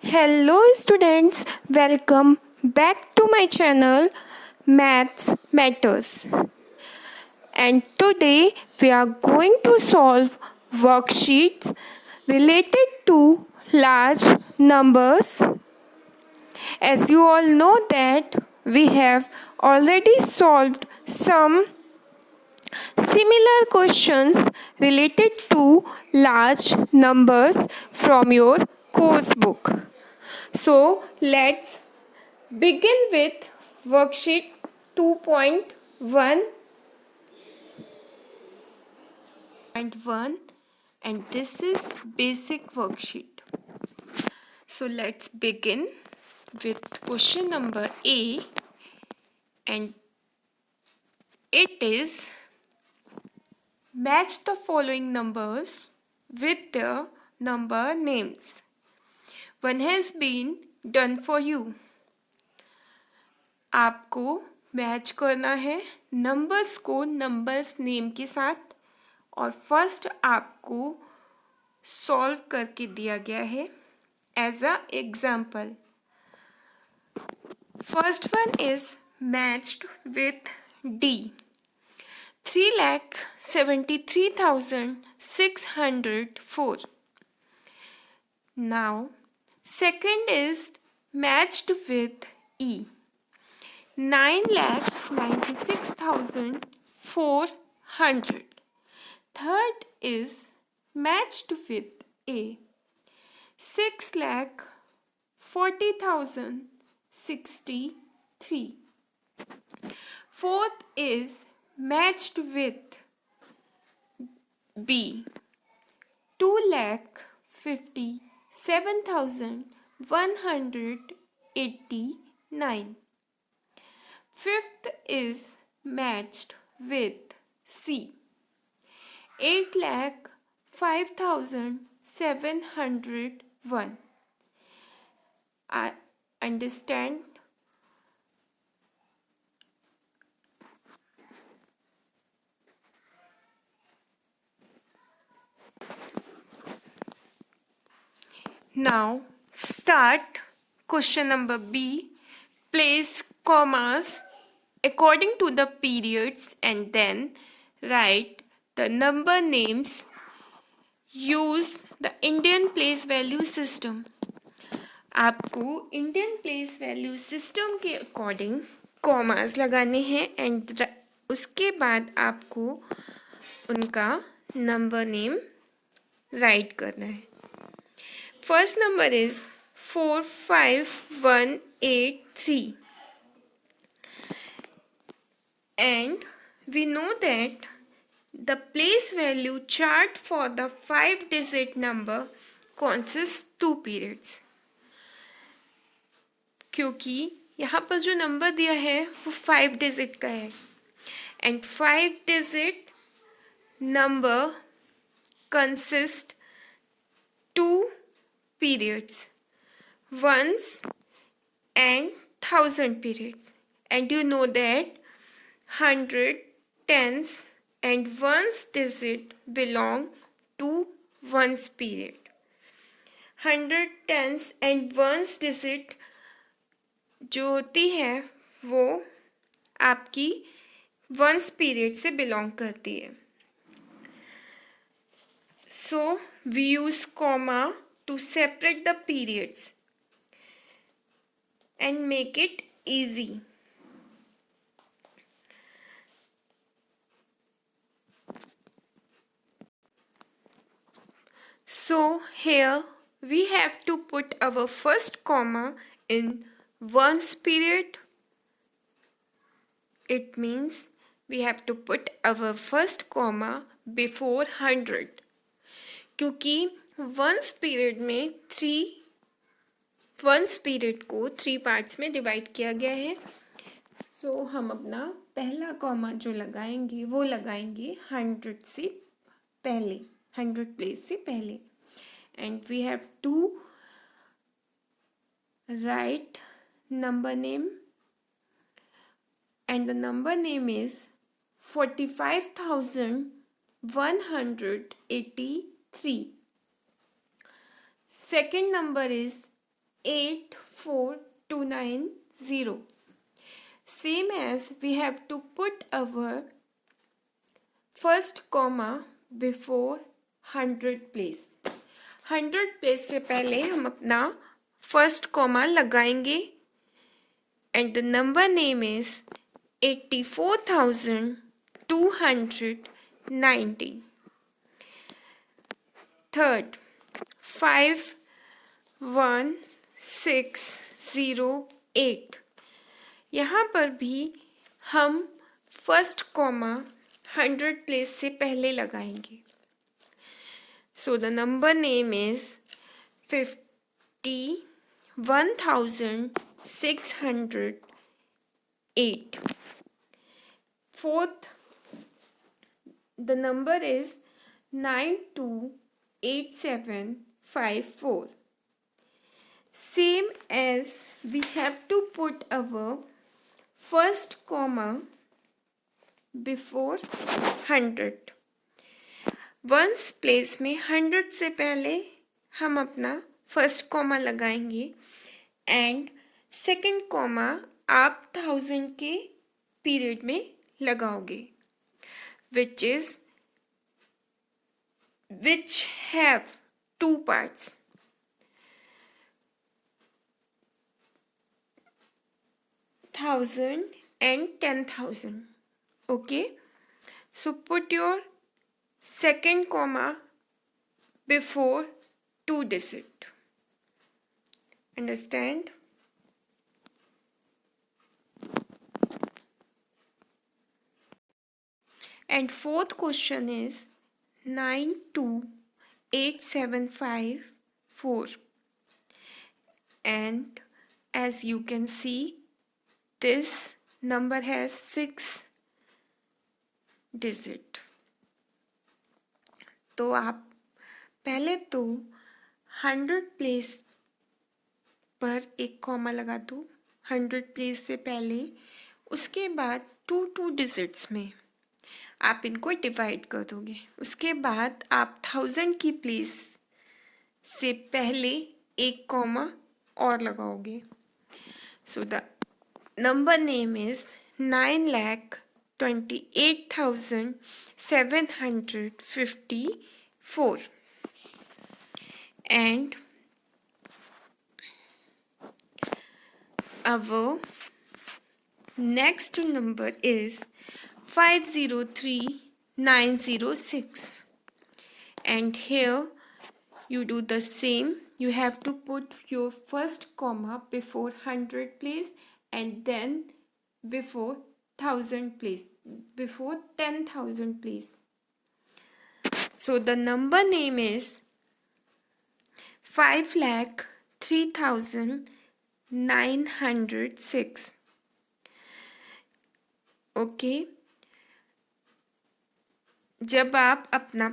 Hello students, welcome back to my channel Maths Matters. And today we are going to solve worksheets related to large numbers. As you all know that we have already solved some similar questions related to large numbers from your course book. So let's begin with worksheet 2.1 and this is basic worksheet. So let's begin with question number A and it is match the following numbers with their number names. One has been done for you. आपको match करना है numbers को numbers name के साथ और first आपको solve करके दिया गया है as a example. First one is matched with D 3,73,604. Now second is matched with E 9,96,400. Third is matched with A 6,40,063. Fourth is matched with B 2,57,189. Fifth is matched with C 8,05,701. I understand. Now start question number B. Place commas according to the periods and then write the number names. Use the Indian place value system. आपको Indian place value system के according commas लगाने हैं and उसके बाद आपको उनका number name right करना है. First number is 45183 and we know that the place value chart for the 5-digit number consists 2 periods. क्योंकि यहाँ पर जो नंबर दिया है वो 5 डिजिट का है and 5 digit number consist 2 periods, ones and 1000 periods, and you know that 100, tens and ones digit belong to ones period. 100, tens and ones digit जो होती है वो आपकी वंस पीरियड से बिलोंग करती है. So we use comma to separate the periods and make it easy. So here we have to put our first comma in ones period. It means we have to put our first comma before 100 क्योंकि ones period में ones period को 3 parts में divide किया गया है. सो हम अपना पहला कॉमा जो लगाएंगे वो लगाएंगे 100 से पहले, 100 प्लेस से पहले. And we have to write number name and the number name is 45,183. Second number is 84290. Same as we have to put our first comma before 100 place. 100 place से पहले हम अपना फर्स्ट कॉमा लगाएंगे and the number name is 84,290. Third, 51608. यहाँ पर भी हम first comma 100 place से पहले लगाएंगे. So the number name is 51,608. Fourth, the number is 928754. Same as we have to put our first comma before 100. Ones place में 100 से पहले हम अपना फर्स्ट कॉमा लगाएंगे एंड सेकंड कॉमा आप 1000 के पीरियड में लगाओगे which have two parts. $1,000 and $10,000. Okay, so put your second comma before 2 digit. Understand? And fourth question is 928754. And as you can see, this number has 6 digit. तो आप पहले तो 100 place पर एक कॉमा लगा दो 100 प्लेस से पहले. उसके बाद 2 डिजिट्स में आप इनको डिवाइड कर दोगे. उसके बाद आप 1000 की प्लेस से पहले एक कॉमा और लगाओगे. So the number name is 9,28,754. And our next number is 503,906. And here you do the same. You have to put your first comma before 100 place and then before 1000 place, before 10,000 place. So the number name is 5,03,906. Okay, जब आप अपना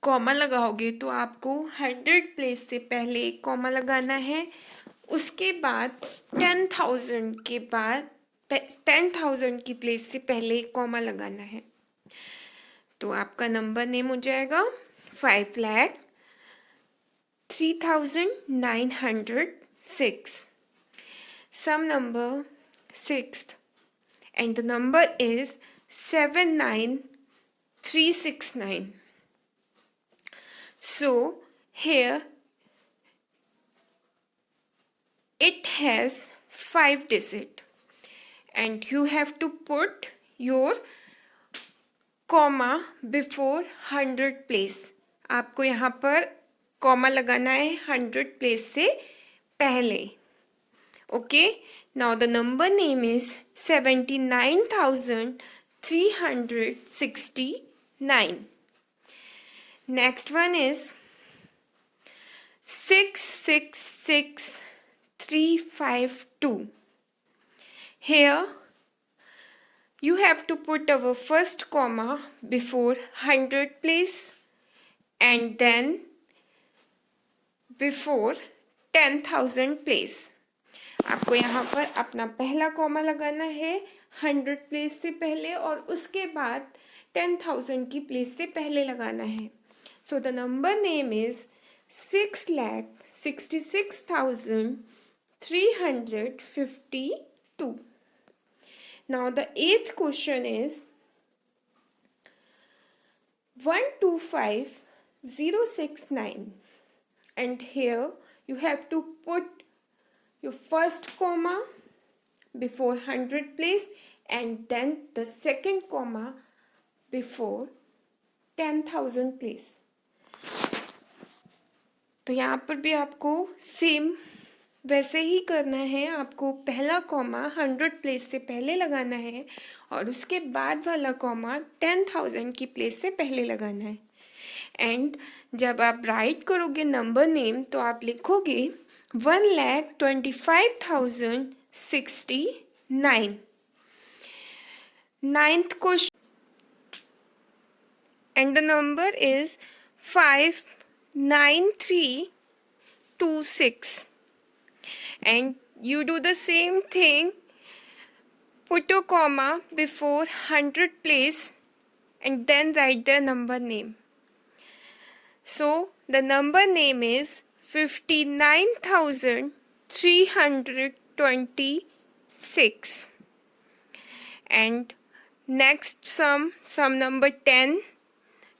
comma लगाओगे तो आपको 100 place से पहले एक comma लगाना है. उसके बाद 10,000 के बाद 10,000 की प्लेस से पहले एक कॉमा लगाना है. तो आपका नंबर नेम हो जाएगा 5,03,906. सम number 6th and the number is 79369. So here it has 5 digit and you have to put your comma before 100 place. आपको यहाँ पर कॉमा लगाना है 100 प्लेस से पहले. Okay, now the number name is 79,369. Next one is 666,352. Here you have to put our first comma before 100 place and then before 10,000 place. आपको यहाँ पर अपना पहला कॉमा लगाना है 100 प्लेस से पहले और उसके बाद 10,000 की प्लेस से पहले लगाना है. So the number name is 66,352. Now the eighth question is 125069, and here you have to put your first comma before 100 place and then the second comma before 10,000 place. तो यहाँ पर भी आपको सेम वैसे ही करना है. आपको पहला कॉमा 100 प्लेस से पहले लगाना है और उसके बाद वाला कॉमा 10,000 की प्लेस से पहले लगाना है. एंड जब आप राइट करोगे नंबर नेम तो आप लिखोगे 1,25,069. Ninth question, and the number is 59326, and you do the same thing, put a comma before 100 place and then write the number name. So the number name is 59,326, and next sum number 10,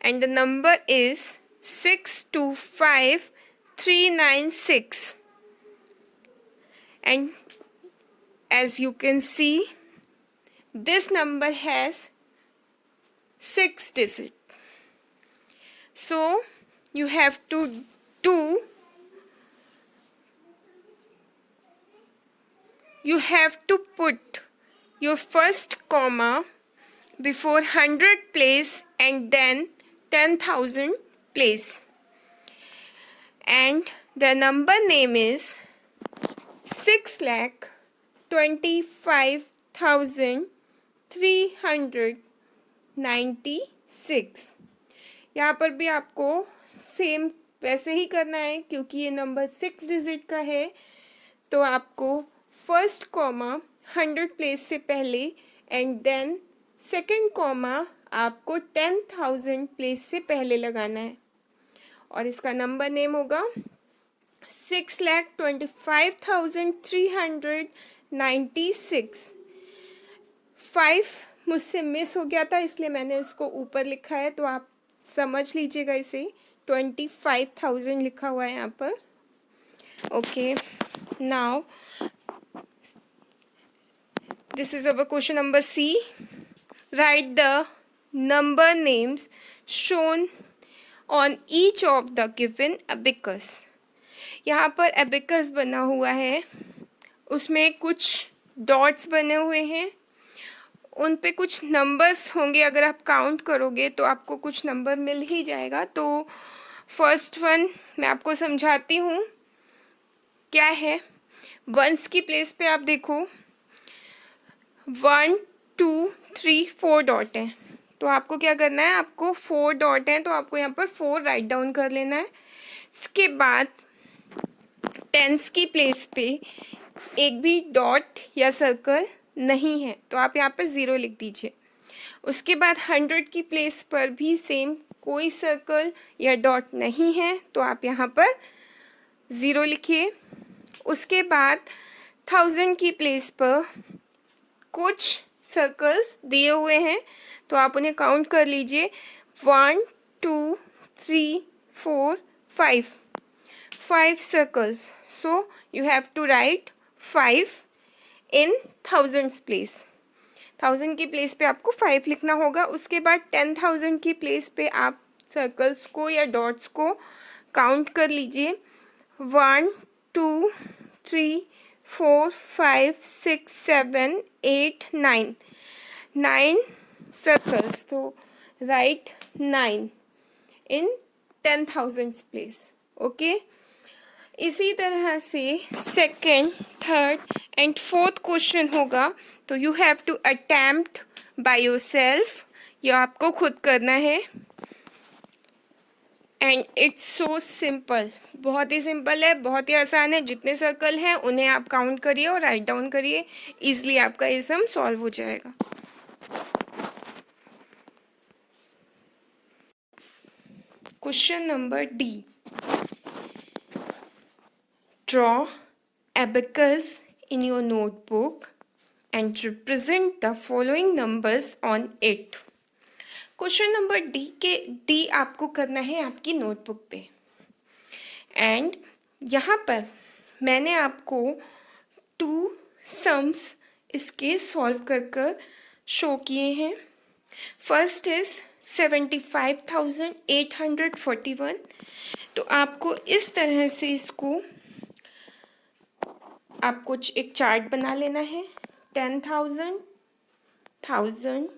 and the number is 625,396, and as you can see this number has 6 digits. So you have to put your first comma before 100 place and then 10,000 place, and the number name is 6,25,396. यहाँ पर भी आपको same वैसे ही करना है क्योंकि ये number 6 digit का है. तो आपको फर्स्ट कॉमा 100 प्लेस से पहले एंड देन सेकंड कॉमा आपको 10,000 प्लेस से पहले लगाना है और इसका नंबर नेम होगा 6,25,396. 5 मुझसे मिस हो गया था इसलिए मैंने इसको ऊपर लिखा है, तो आप समझ लीजिएगा. इसे 25,000 लिखा हुआ है यहाँ पर. Okay, now this is our question number C. Write the number names shown on each of the given abacus. यहाँ पर abacus बना हुआ है, उसमें कुछ डॉट्स बने हुए हैं, उन पे कुछ नंबर्स होंगे. अगर आप काउंट करोगे तो आपको कुछ नंबर मिल ही जाएगा. तो फर्स्ट वन मैं आपको समझाती हूँ क्या है. वंस की प्लेस पे आप देखो 1 2 3 4 डॉट है, तो आपको क्या करना है, आपको 4 डॉट है तो आपको यहाँ पर 4 राइट डाउन कर लेना है. इसके बाद टेंस की प्लेस पे एक भी डॉट या सर्कल नहीं है तो आप यहाँ पर 0 लिख दीजिए. उसके बाद 100 की प्लेस पर भी सेम कोई सर्कल या डॉट नहीं है तो आप यहाँ पर 0 लिखिए. उसके बाद 1000 की प्लेस पर कुछ सर्कल्स दिए हुए हैं तो आप उन्हें काउंट कर लीजिए. 1 2 3 4 5 circles. So you have to write 5 in thousands place. 1000 की प्लेस पे आपको 5 लिखना होगा. उसके बाद 10,000 की प्लेस पे आप सर्कल्स को या डॉट्स को काउंट कर लीजिए. 1 2 3 4 5 6 7 8 9 circles. तो राइट 9 इन 10,000 प्लेस. ओके, इसी तरह से second, third and fourth question होगा. तो you have to attempt by yourself. ये आपको खुद करना है एंड इट्स सो सिंपल. बहुत ही सिंपल है, बहुत ही आसान है. जितने सर्कल हैं उन्हें आप काउंट करिए और राइट डाउन करिए. ईजिली आपका ये सम सॉल्व हो जाएगा. Question number D. draw abacus in your notebook and represent the following numbers on it. Question number D आपको करना है आपकी नोटबुक पे। एंड यहाँ पर मैंने आपको 2 सम्स इसके सॉल्व कर शो किए हैं। First is 75,841। तो आपको इस तरह से इसको आपको एक चार्ट बना लेना है। 10,000, 1,000,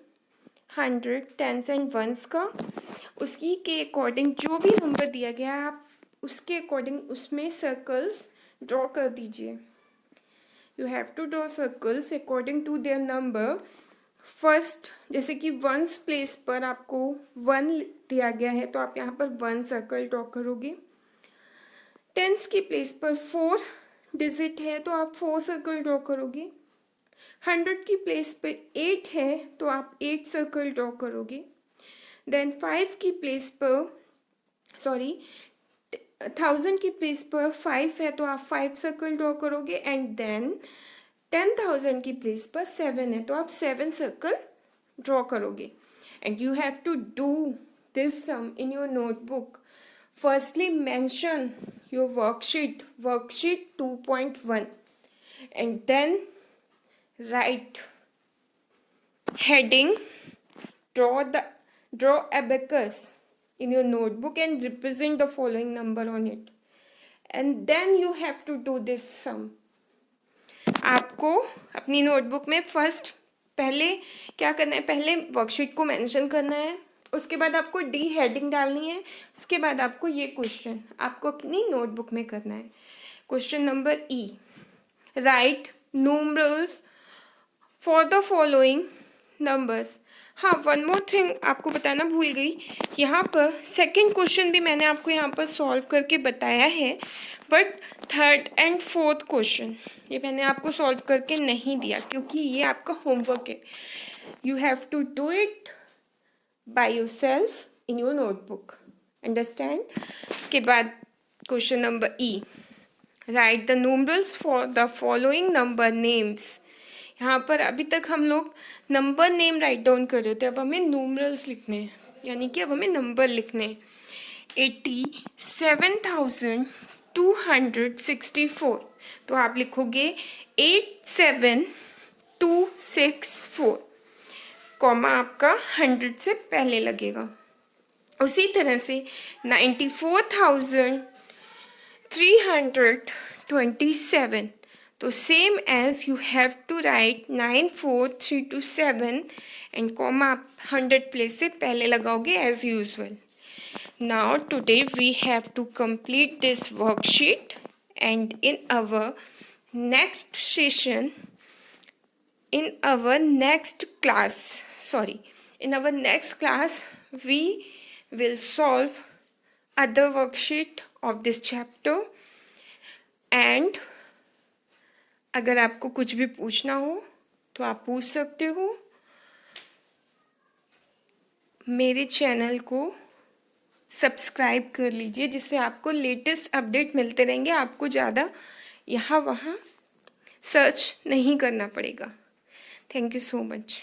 100, टेंस एंड वंस का, उसकी के अकॉर्डिंग जो भी नंबर दिया गया है आप उसके अकॉर्डिंग उसमें सर्कल्स ड्रॉ कर दीजिए। You have to draw circles according to their number. First जैसे कि वंस प्लेस पर आपको 1 दिया गया है तो आप यहाँ पर 1 सर्कल ड्रॉ करोगे। टेंस की प्लेस पर 4 डिजिट है तो आप 4 सर्कल ड्रॉ करोगे। 100 की प्लेस पे 8 है तो आप 8 सर्कल ड्रॉ करोगे। देन 5 की प्लेस पर 1000 की प्लेस पर 5 है तो आप 5 सर्कल ड्रॉ करोगे। एंड देन 10,000 की प्लेस पर 7 है तो आप 7 सर्कल ड्रॉ करोगे। And you have to do this sum in your notebook. Firstly mention your worksheet 2.1 and then write heading, draw abacus in your notebook and represent the following number on it, and then you have to do this sum. आपको अपनी notebook में first पहले क्या करना है, पहले worksheet को mention करना है, उसके बाद आपको डी हेडिंग डालनी है, उसके बाद आपको ये क्वेश्चन आपको अपनी नोटबुक में करना है। Question number E, right numerals for the following numbers. हाँ, वन मोर थिंग आपको बताना भूल गई, यहाँ पर सेकंड क्वेश्चन भी मैंने आपको यहाँ पर सॉल्व करके बताया है, but third and fourth question ये मैंने आपको सॉल्व करके नहीं दिया क्योंकि ये आपका होमवर्क है। You have to do it by yourself in your notebook, understand. इसके बाद question number E, write the numerals for the following number names. यहाँ पर अभी तक हम लोग नंबर नेम राइट डाउन कर रहे थे, अब हमें न्यूमरल्स लिखने हैं, यानी कि अब हमें नंबर लिखने हैं। 87,264 तो आप लिखोगे 87,264, कॉमा आपका 100 से पहले लगेगा। उसी तरह से 94,327 तो same as you have to write 94,327 and comma आप 100 प्लेस से पहले लगाओगे as usual. Now today we have to complete this worksheet and in our next session, in our next class we will solve other worksheet of this chapter। and अगर आपको कुछ भी पूछना हो तो आप पूछ सकते हो। मेरे चैनल को सब्सक्राइब कर लीजिए जिससे आपको लेटेस्ट अपडेट मिलते रहेंगे, आपको ज़्यादा यहाँ वहाँ सर्च नहीं करना पड़ेगा। Thank you so much.